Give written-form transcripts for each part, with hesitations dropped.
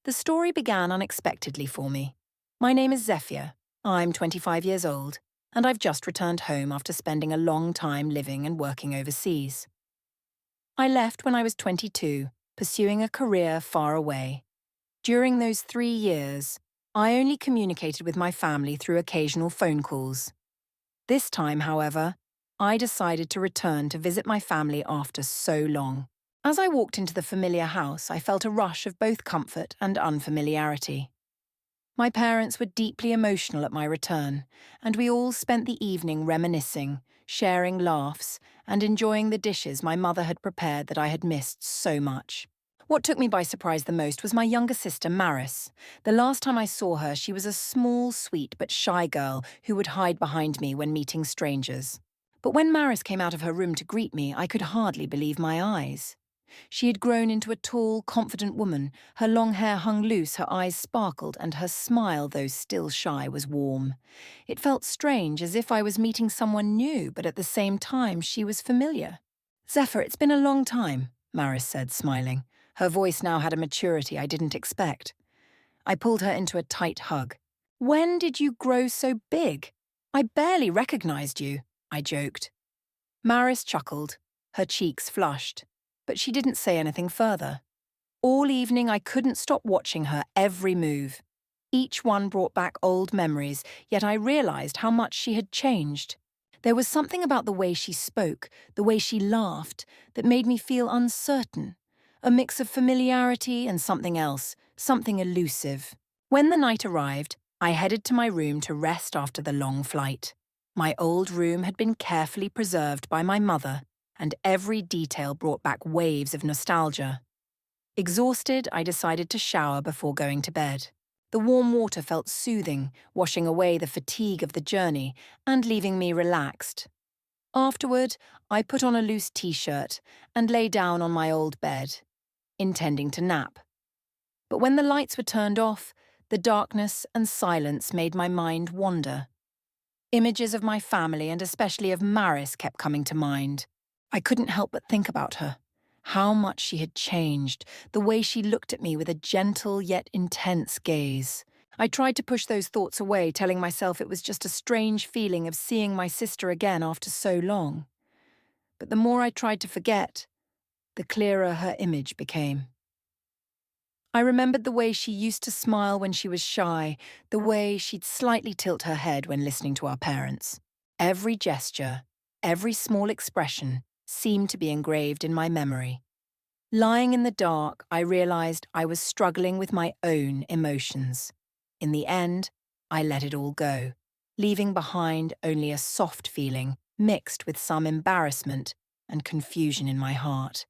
The story began unexpectedly for me. My name is Zephyr. I'm 25 years old, and I've just returned home after spending a long time living and working overseas. I left when I was 22, pursuing a career far away. During those 3 years, I only communicated with my family through occasional phone calls. This time, however, I decided to return to visit my family after so long. As I walked into the familiar house, I felt a rush of both comfort and unfamiliarity. My parents were deeply emotional at my return, and we all spent the evening reminiscing, sharing laughs, and enjoying the dishes my mother had prepared that I had missed so much. What took me by surprise the most was my younger sister, Maris. The last time I saw her, she was a small, sweet but shy girl who would hide behind me when meeting strangers. But when Maris came out of her room to greet me, I could hardly believe my eyes. She had grown into a tall, confident woman. Her long hair hung loose, her eyes sparkled, and her smile, though still shy, was warm. It felt strange, as if I was meeting someone new, but at the same time she was familiar. "Zephyr, it's been a long time," Maris said, smiling. Her voice now had a maturity I didn't expect. I pulled her into a tight hug. "When did you grow so big? I barely recognized you," I joked. Maris chuckled, her cheeks flushed, but she didn't say anything further. All evening I couldn't stop watching her every move. Each one brought back old memories, yet I realized how much she had changed. There was something about the way she spoke, the way she laughed, that made me feel uncertain. A mix of familiarity and something else, something elusive. When the night arrived, I headed to my room to rest after the long flight. My old room had been carefully preserved by my mother, and every detail brought back waves of nostalgia. Exhausted, I decided to shower before going to bed. The warm water felt soothing, washing away the fatigue of the journey and leaving me relaxed. Afterward, I put on a loose t-shirt and lay down on my old bed, intending to nap. But when the lights were turned off, the darkness and silence made my mind wander. Images of my family and especially of Maris kept coming to mind. I couldn't help but think about her. How much she had changed, the way she looked at me with a gentle yet intense gaze. I tried to push those thoughts away, telling myself it was just a strange feeling of seeing my sister again after so long. But the more I tried to forget, the clearer her image became. I remembered the way she used to smile when she was shy, the way she'd slightly tilt her head when listening to our parents. Every gesture, every small expression seemed to be engraved in my memory. Lying in the dark, I realized I was struggling with my own emotions. In the end, I let it all go, leaving behind only a soft feeling mixed with some embarrassment and confusion in my heart.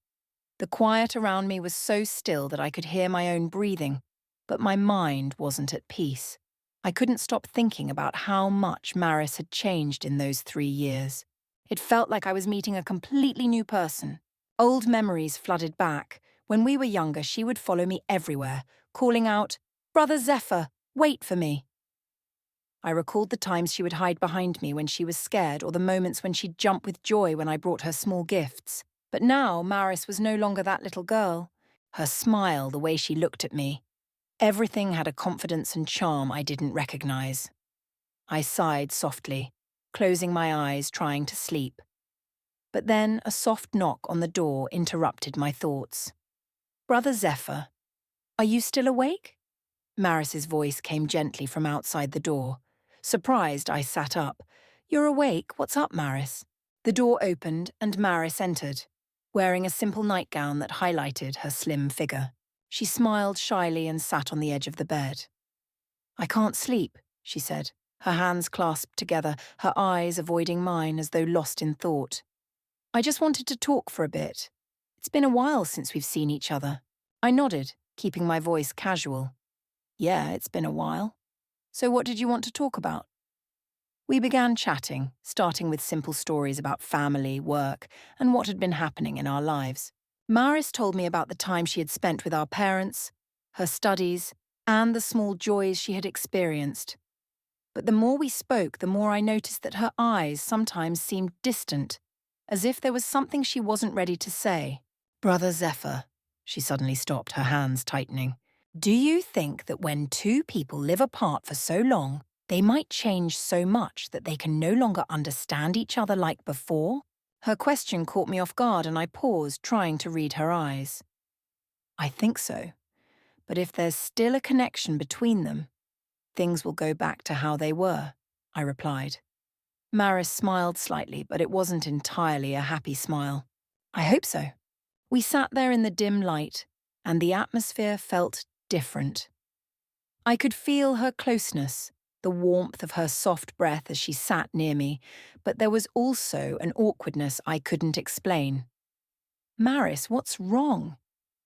The quiet around me was so still that I could hear my own breathing, but my mind wasn't at peace. I couldn't stop thinking about how much Maris had changed in those 3 years. It felt like I was meeting a completely new person. Old memories flooded back. When we were younger, she would follow me everywhere, calling out, "Brother Zephyr, wait for me." I recalled the times she would hide behind me when she was scared, or the moments when she'd jump with joy when I brought her small gifts. But now Maris was no longer that little girl. Her smile, the way she looked at me, everything had a confidence and charm I didn't recognize. I sighed softly, closing my eyes, trying to sleep. But then a soft knock on the door interrupted my thoughts. "Brother Zephyr, are you still awake?" Maris's voice came gently from outside the door. Surprised, I sat up. "You're awake? What's up, Maris?" The door opened and Maris entered, wearing a simple nightgown that highlighted her slim figure. She smiled shyly and sat on the edge of the bed. "I can't sleep," she said, her hands clasped together, her eyes avoiding mine as though lost in thought. "I just wanted to talk for a bit. It's been a while since we've seen each other." I nodded, keeping my voice casual. "Yeah, it's been a while. So what did you want to talk about?" We began chatting, starting with simple stories about family, work, and what had been happening in our lives. Maris told me about the time she had spent with our parents, her studies, and the small joys she had experienced. But the more we spoke, the more I noticed that her eyes sometimes seemed distant, as if there was something she wasn't ready to say. "Brother Zephyr," she suddenly stopped, her hands tightening. Do you think that when two people live apart for so long, they might change so much that they can no longer understand each other like before? Her question caught me off guard and I paused, trying to read her eyes. I think so. But if there's still a connection between them, things will go back to how they were, I replied. Maris smiled slightly, but it wasn't entirely a happy smile. I hope so. We sat there in the dim light, and the atmosphere felt different. I could feel her closeness, the warmth of her soft breath as she sat near me, but there was also an awkwardness I couldn't explain. Maris, what's wrong?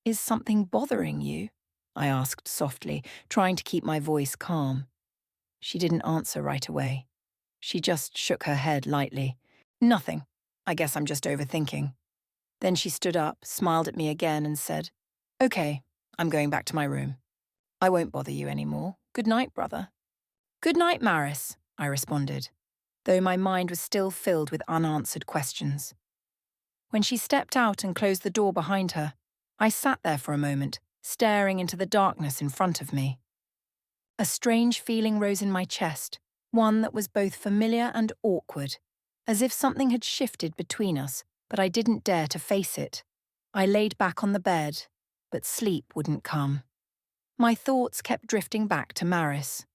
Is something bothering you? I asked softly, trying to keep my voice calm. She didn't answer right away. She just shook her head lightly. Nothing. I guess I'm just overthinking. Then she stood up, smiled at me again and said, Okay, I'm going back to my room. I won't bother you anymore. Good night, brother. Good night, Maris, I responded, though my mind was still filled with unanswered questions. When she stepped out and closed the door behind her, I sat there for a moment, staring into the darkness in front of me. A strange feeling rose in my chest, one that was both familiar and awkward, as if something had shifted between us, but I didn't dare to face it. I laid back on the bed, but sleep wouldn't come. My thoughts kept drifting back to Maris,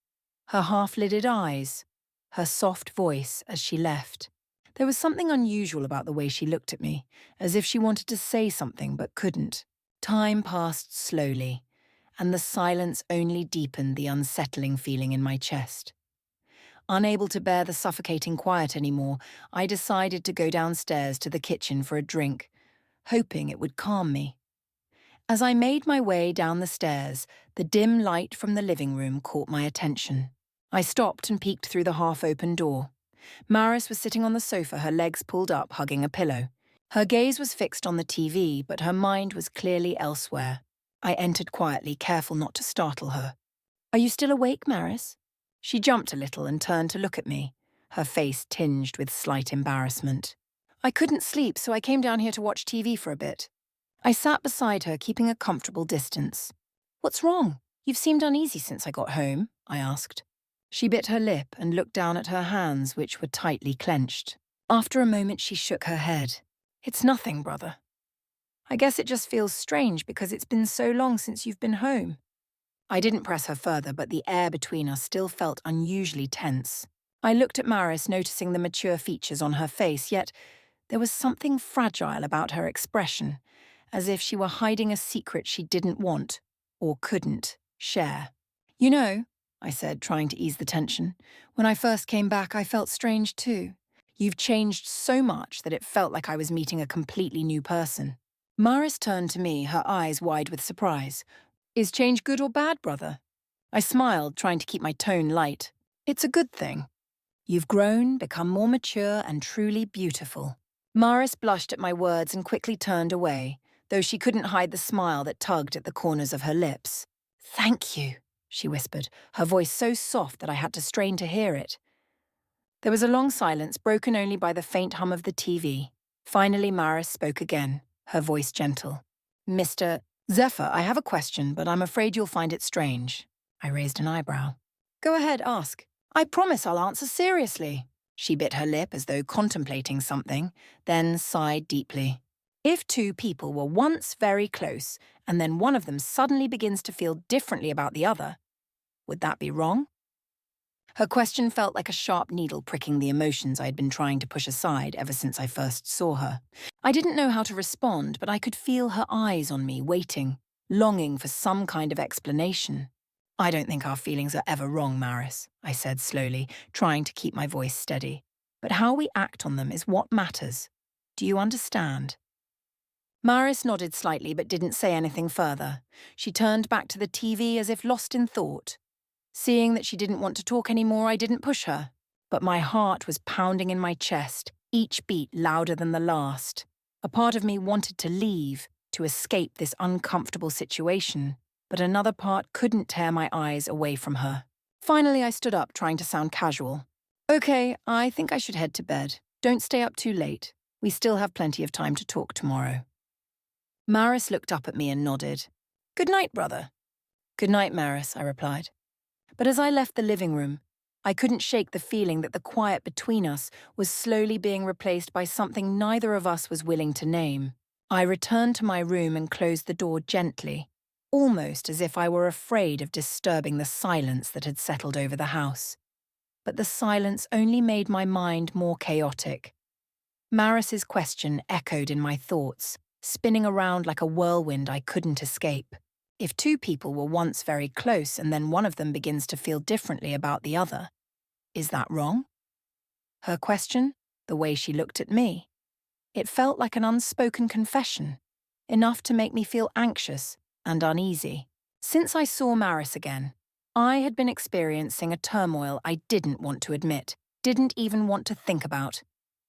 her half-lidded eyes, her soft voice as she left. There was something unusual about the way she looked at me, as if she wanted to say something but couldn't. Time passed slowly, and the silence only deepened the unsettling feeling in my chest. Unable to bear the suffocating quiet anymore, I decided to go downstairs to the kitchen for a drink, hoping it would calm me. As I made my way down the stairs, the dim light from the living room caught my attention. I stopped and peeked through the half-open door. Maris was sitting on the sofa, her legs pulled up, hugging a pillow. Her gaze was fixed on the TV, but her mind was clearly elsewhere. I entered quietly, careful not to startle her. Are you still awake, Maris? She jumped a little and turned to look at me, her face tinged with slight embarrassment. I couldn't sleep, so I came down here to watch TV for a bit. I sat beside her, keeping a comfortable distance. What's wrong? You've seemed uneasy since I got home, I asked. She bit her lip and looked down at her hands, which were tightly clenched. After a moment, she shook her head. It's nothing, brother. I guess it just feels strange because it's been so long since you've been home. I didn't press her further, but the air between us still felt unusually tense. I looked at Maris, noticing the mature features on her face, yet there was something fragile about her expression, as if she were hiding a secret she didn't want, or couldn't, share. You know, I said, trying to ease the tension, when I first came back, I felt strange too. You've changed so much that it felt like I was meeting a completely new person. Maris turned to me, her eyes wide with surprise. Is change good or bad, brother? I smiled, trying to keep my tone light. It's a good thing. You've grown, become more mature and truly beautiful. Maris blushed at my words and quickly turned away, though she couldn't hide the smile that tugged at the corners of her lips. Thank you, she whispered, her voice so soft that I had to strain to hear it. There was a long silence, broken only by the faint hum of the TV. Finally, Maris spoke again, her voice gentle. Mr. Zephyr, I have a question, but I'm afraid you'll find it strange. I raised an eyebrow. Go ahead, ask. I promise I'll answer seriously. She bit her lip as though contemplating something, then sighed deeply. If two people were once very close, and then one of them suddenly begins to feel differently about the other, would that be wrong? Her question felt like a sharp needle pricking the emotions I had been trying to push aside ever since I first saw her. I didn't know how to respond, but I could feel her eyes on me, waiting, longing for some kind of explanation. I don't think our feelings are ever wrong, Maris, I said slowly, trying to keep my voice steady. But how we act on them is what matters. Do you understand? Maris nodded slightly but didn't say anything further. She turned back to the TV as if lost in thought. Seeing that she didn't want to talk anymore, I didn't push her. But my heart was pounding in my chest, each beat louder than the last. A part of me wanted to leave, to escape this uncomfortable situation, but another part couldn't tear my eyes away from her. Finally, I stood up, trying to sound casual. Okay, I think I should head to bed. Don't stay up too late. We still have plenty of time to talk tomorrow. Maris looked up at me and nodded. Good night, brother. Good night, Maris, I replied. But as I left the living room, I couldn't shake the feeling that the quiet between us was slowly being replaced by something neither of us was willing to name. I returned to my room and closed the door gently, almost as if I were afraid of disturbing the silence that had settled over the house. But the silence only made my mind more chaotic. Maris's question echoed in my thoughts, spinning around like a whirlwind I couldn't escape. If two people were once very close and then one of them begins to feel differently about the other, is that wrong? Her question, the way she looked at me, it felt like an unspoken confession, enough to make me feel anxious and uneasy. Since I saw Maris again, I had been experiencing a turmoil I didn't want to admit, didn't even want to think about.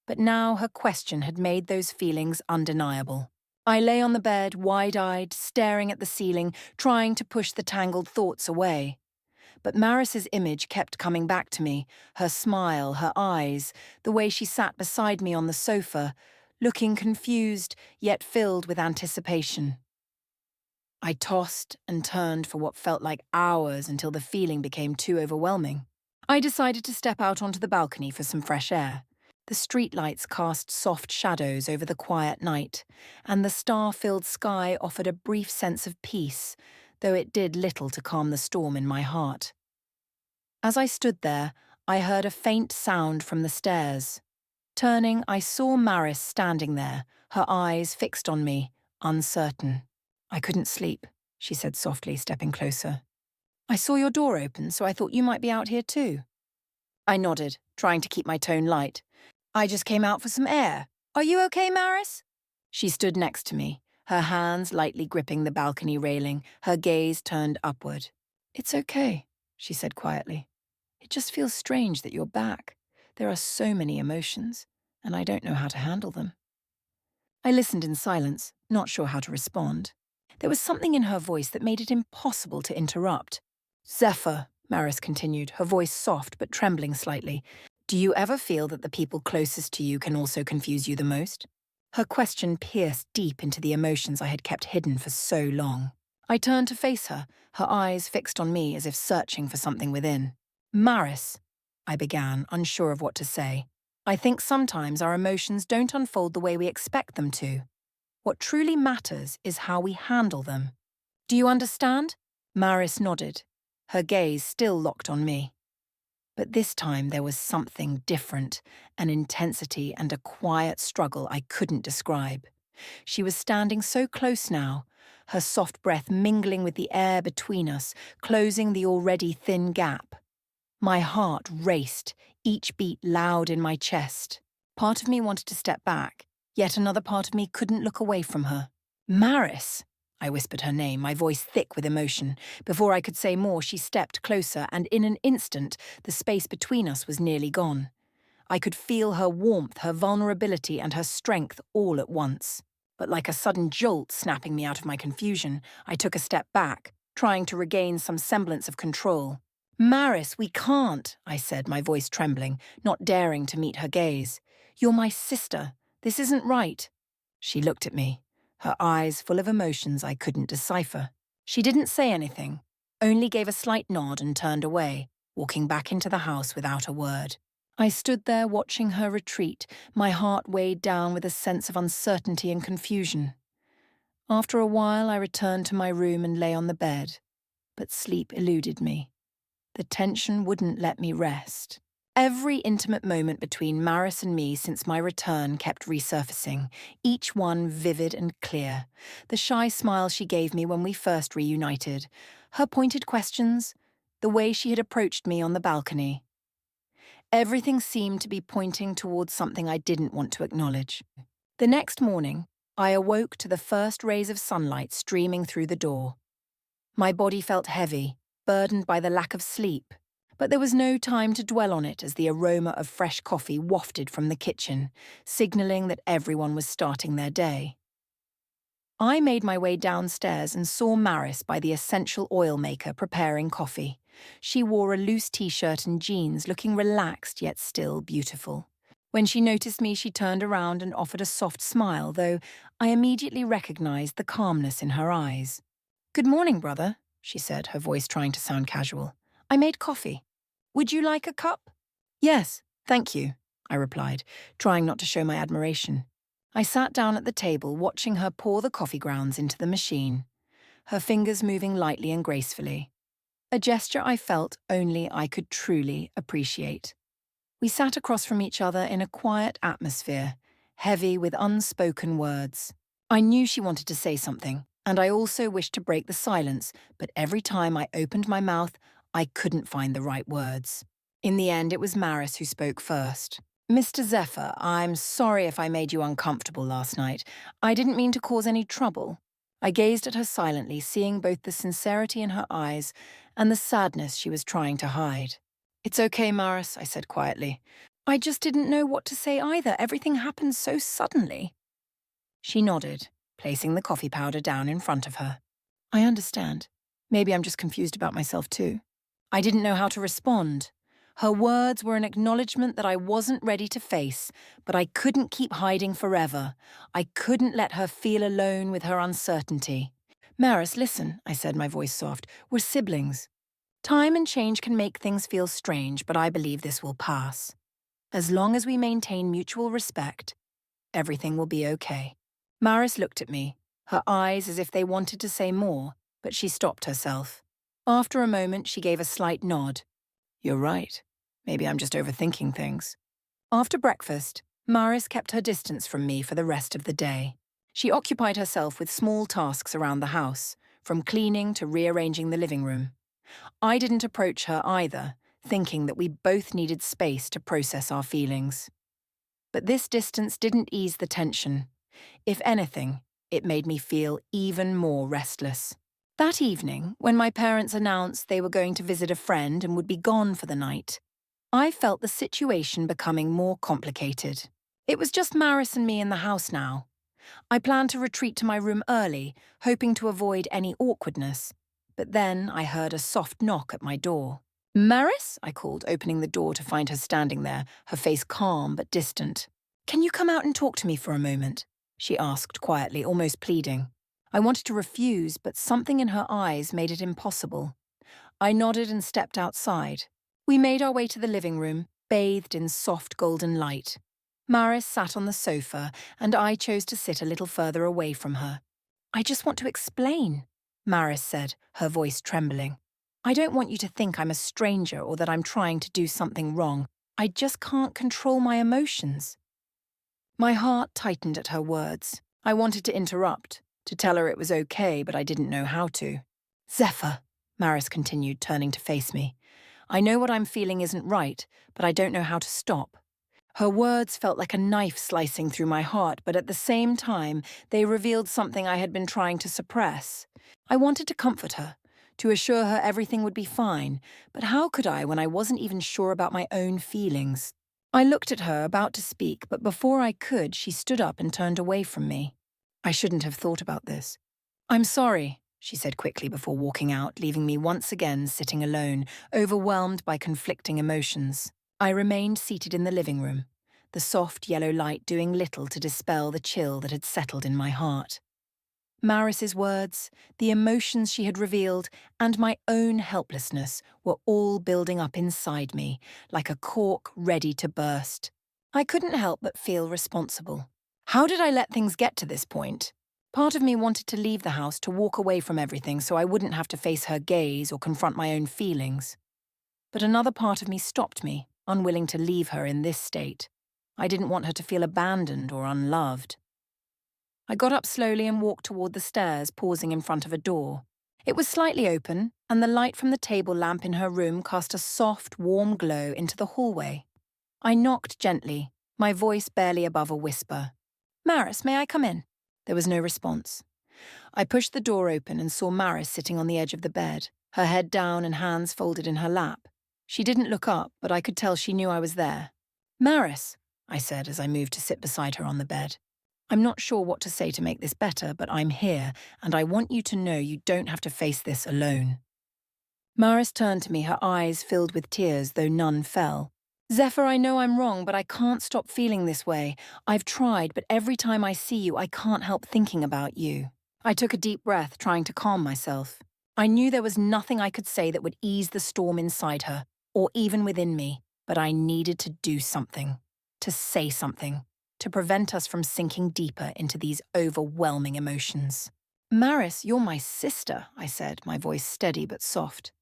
But now her question had made those feelings undeniable. I lay on the bed, wide-eyed, staring at the ceiling, trying to push the tangled thoughts away. But Maris's image kept coming back to me, her smile, her eyes, the way she sat beside me on the sofa, looking confused, yet filled with anticipation. I tossed and turned for what felt like hours until the feeling became too overwhelming. I decided to step out onto the balcony for some fresh air. The streetlights cast soft shadows over the quiet night, and the star-filled sky offered a brief sense of peace, though it did little to calm the storm in my heart. As I stood there, I heard a faint sound from the stairs. Turning, I saw Maris standing there, her eyes fixed on me, uncertain. I couldn't sleep, she said softly, stepping closer. I saw your door open, so I thought you might be out here too. I nodded, trying to keep my tone light. I just came out for some air. Are you okay, Maris? She stood next to me, her hands lightly gripping the balcony railing, her gaze turned upward. It's okay, she said quietly. It just feels strange that you're back. There are so many emotions, and I don't know how to handle them. I listened in silence, not sure how to respond. There was something in her voice that made it impossible to interrupt. Zephyr, Maris continued, her voice soft but trembling slightly. Do you ever feel that the people closest to you can also confuse you the most? Her question pierced deep into the emotions I had kept hidden for so long. I turned to face her, her eyes fixed on me as if searching for something within. Maris, I began, unsure of what to say. I think sometimes our emotions don't unfold the way we expect them to. What truly matters is how we handle them. Do you understand? Maris nodded, her gaze still locked on me. But this time there was something different, an intensity and a quiet struggle I couldn't describe. She was standing so close now, her soft breath mingling with the air between us, closing the already thin gap. My heart raced, each beat loud in my chest. Part of me wanted to step back, yet another part of me couldn't look away from her. Maris! I whispered her name, my voice thick with emotion. Before I could say more, she stepped closer, and in an instant, the space between us was nearly gone. I could feel her warmth, her vulnerability, and her strength all at once. But like a sudden jolt snapping me out of my confusion, I took a step back, trying to regain some semblance of control. Maris, we can't, I said, my voice trembling, not daring to meet her gaze. You're my sister. This isn't right. She looked at me, her eyes full of emotions I couldn't decipher. She didn't say anything, only gave a slight nod and turned away, walking back into the house without a word. I stood there watching her retreat, my heart weighed down with a sense of uncertainty and confusion. After a while, I returned to my room and lay on the bed, but sleep eluded me. The tension wouldn't let me rest. Every intimate moment between Maris and me since my return kept resurfacing, each one vivid and clear. The shy smile she gave me when we first reunited, her pointed questions, the way she had approached me on the balcony. Everything seemed to be pointing towards something I didn't want to acknowledge. The next morning, I awoke to the first rays of sunlight streaming through the door. My body felt heavy, burdened by the lack of sleep, but there was no time to dwell on it as the aroma of fresh coffee wafted from the kitchen, signaling that everyone was starting their day. I made my way downstairs and saw Maris by the essential oil maker preparing coffee. She wore a loose t-shirt and jeans, looking relaxed yet still beautiful. When she noticed me, she turned around and offered a soft smile, though I immediately recognized the calmness in her eyes. "Good morning, brother," she said, her voice trying to sound casual. "I made coffee. Would you like a cup?" "Yes, thank you," I replied, trying not to show my admiration. I sat down at the table, watching her pour the coffee grounds into the machine, her fingers moving lightly and gracefully. A gesture I felt only I could truly appreciate. We sat across from each other in a quiet atmosphere, heavy with unspoken words. I knew she wanted to say something, and I also wished to break the silence, but every time I opened my mouth, I couldn't find the right words. In the end, it was Maris who spoke first. "Mr. Zephyr, I'm sorry if I made you uncomfortable last night. I didn't mean to cause any trouble." I gazed at her silently, seeing both the sincerity in her eyes and the sadness she was trying to hide. "It's okay, Maris," I said quietly. "I just didn't know what to say either. Everything happened so suddenly." She nodded, placing the coffee powder down in front of her. "I understand. Maybe I'm just confused about myself too." I didn't know how to respond. Her words were an acknowledgement that I wasn't ready to face, but I couldn't keep hiding forever. I couldn't let her feel alone with her uncertainty. "Maris, listen," I said, my voice soft. "We're siblings. Time and change can make things feel strange, but I believe this will pass. As long as we maintain mutual respect, everything will be okay." Maris looked at me, her eyes as if they wanted to say more, but she stopped herself. After a moment, she gave a slight nod. "You're right. Maybe I'm just overthinking things." After breakfast, Maris kept her distance from me for the rest of the day. She occupied herself with small tasks around the house, from cleaning to rearranging the living room. I didn't approach her either, thinking that we both needed space to process our feelings. But this distance didn't ease the tension. If anything, it made me feel even more restless. That evening, when my parents announced they were going to visit a friend and would be gone for the night, I felt the situation becoming more complicated. It was just Maris and me in the house now. I planned to retreat to my room early, hoping to avoid any awkwardness. But then I heard a soft knock at my door. "Maris?" I called, opening the door to find her standing there, her face calm but distant. "Can you come out and talk to me for a moment?" she asked quietly, almost pleading. I wanted to refuse, but something in her eyes made it impossible. I nodded and stepped outside. We made our way to the living room, bathed in soft golden light. Maris sat on the sofa, and I chose to sit a little further away from her. "I just want to explain," Maris said, her voice trembling. "I don't want you to think I'm a stranger or that I'm trying to do something wrong. I just can't control my emotions." My heart tightened at her words. I wanted to interrupt, to tell her it was okay, but I didn't know how to. "Zephyr," Maris continued, turning to face me. "I know what I'm feeling isn't right, but I don't know how to stop." Her words felt like a knife slicing through my heart, but at the same time, they revealed something I had been trying to suppress. I wanted to comfort her, to assure her everything would be fine, but how could I when I wasn't even sure about my own feelings? I looked at her, about to speak, but before I could, she stood up and turned away from me. I shouldn't have thought about this. "I'm sorry," she said quickly before walking out, leaving me once again sitting alone, overwhelmed by conflicting emotions. I remained seated in the living room, the soft yellow light doing little to dispel the chill that had settled in my heart. Maris's words, the emotions she had revealed, and my own helplessness were all building up inside me, like a cork ready to burst. I couldn't help but feel responsible. How did I let things get to this point? Part of me wanted to leave the house, to walk away from everything so I wouldn't have to face her gaze or confront my own feelings. But another part of me stopped me, unwilling to leave her in this state. I didn't want her to feel abandoned or unloved. I got up slowly and walked toward the stairs, pausing in front of a door. It was slightly open, and the light from the table lamp in her room cast a soft, warm glow into the hallway. I knocked gently, my voice barely above a whisper. "Maris, may I come in?" There was no response. I pushed the door open and saw Maris sitting on the edge of the bed, her head down and hands folded in her lap. She didn't look up, but I could tell she knew I was there. "Maris," I said as I moved to sit beside her on the bed. "I'm not sure what to say to make this better, but I'm here, and I want you to know you don't have to face this alone." Maris turned to me, her eyes filled with tears, though none fell. "Zephyr, I know I'm wrong, but I can't stop feeling this way. I've tried, but every time I see you, I can't help thinking about you." I took a deep breath, trying to calm myself. I knew there was nothing I could say that would ease the storm inside her, or even within me, but I needed to do something, to say something, to prevent us from sinking deeper into these overwhelming emotions. Maris, you're my sister, I said, my voice steady but soft.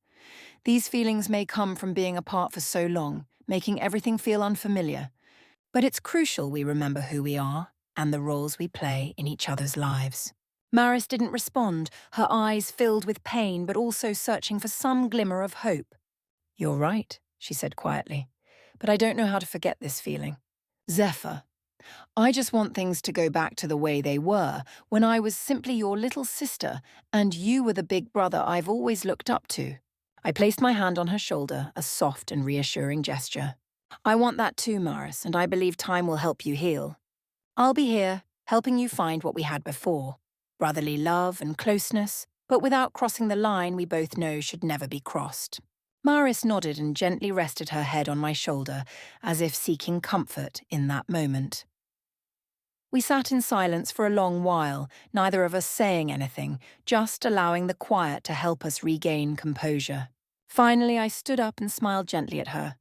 These feelings may come from being apart for so long, making everything feel unfamiliar. But it's crucial we remember who we are and the roles we play in each other's lives. Maris didn't respond, her eyes filled with pain but also searching for some glimmer of hope. You're right, she said quietly, but I don't know how to forget this feeling. Zephyr, I just want things to go back to the way they were, when I was simply your little sister and you were the big brother I've always looked up to. I placed my hand on her shoulder, a soft and reassuring gesture. I want that too, Maris, and I believe time will help you heal. I'll be here, helping you find what we had before. Brotherly love and closeness, but without crossing the line we both know should never be crossed. Maris nodded and gently rested her head on my shoulder, as if seeking comfort in that moment. We sat in silence for a long while, neither of us saying anything, just allowing the quiet to help us regain composure. Finally, I stood up and smiled gently at her.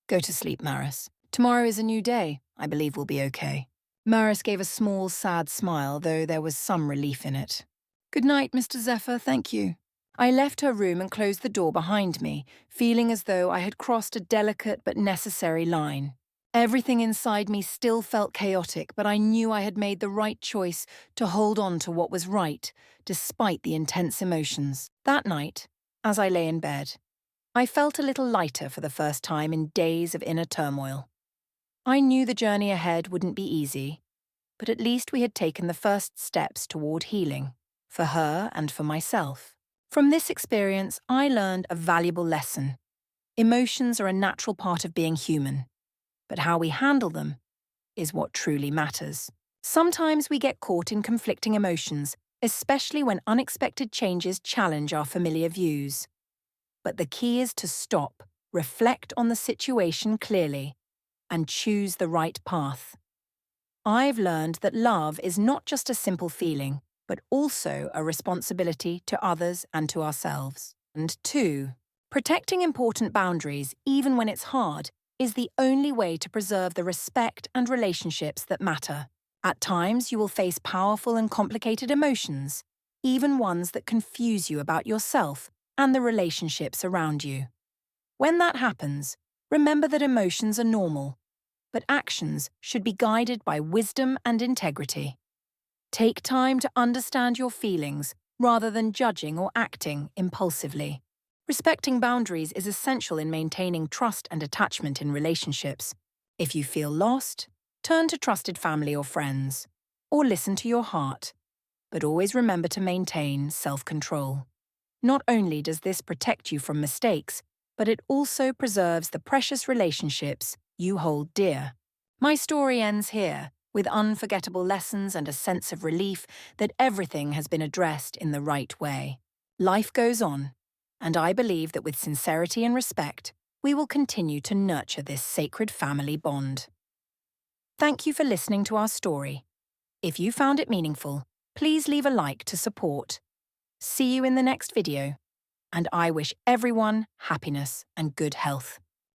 Go to sleep, Maris. Tomorrow is a new day. I believe we'll be okay. Maris gave a small, sad smile, though there was some relief in it. Good night, Mr. Zephyr, thank you. I left her room and closed the door behind me, feeling as though I had crossed a delicate but necessary line. Everything inside me still felt chaotic, but I knew I had made the right choice to hold on to what was right, despite the intense emotions. That night, as I lay in bed, I felt a little lighter for the first time in days of inner turmoil. I knew the journey ahead wouldn't be easy, but at least we had taken the first steps toward healing, for her and for myself. From this experience, I learned a valuable lesson. Emotions are a natural part of being human, but how we handle them is what truly matters. Sometimes we get caught in conflicting emotions, especially when unexpected changes challenge our familiar views. But the key is to stop, reflect on the situation clearly, and choose the right path. I've learned that love is not just a simple feeling, but also a responsibility to others and to ourselves. And 2, protecting important boundaries, even when it's hard, is the only way to preserve the respect and relationships that matter. At times, you will face powerful and complicated emotions, even ones that confuse you about yourself and the relationships around you. When that happens, remember that emotions are normal, but actions should be guided by wisdom and integrity. Take time to understand your feelings rather than judging or acting impulsively. Respecting boundaries is essential in maintaining trust and attachment in relationships. If you feel lost, turn to trusted family or friends, or listen to your heart, but always remember to maintain self-control. Not only does this protect you from mistakes, but it also preserves the precious relationships you hold dear. My story ends here, with unforgettable lessons and a sense of relief that everything has been addressed in the right way. Life goes on, and I believe that with sincerity and respect, we will continue to nurture this sacred family bond. Thank you for listening to our story. If you found it meaningful, please leave a like to support. See you in the next video, and I wish everyone happiness and good health.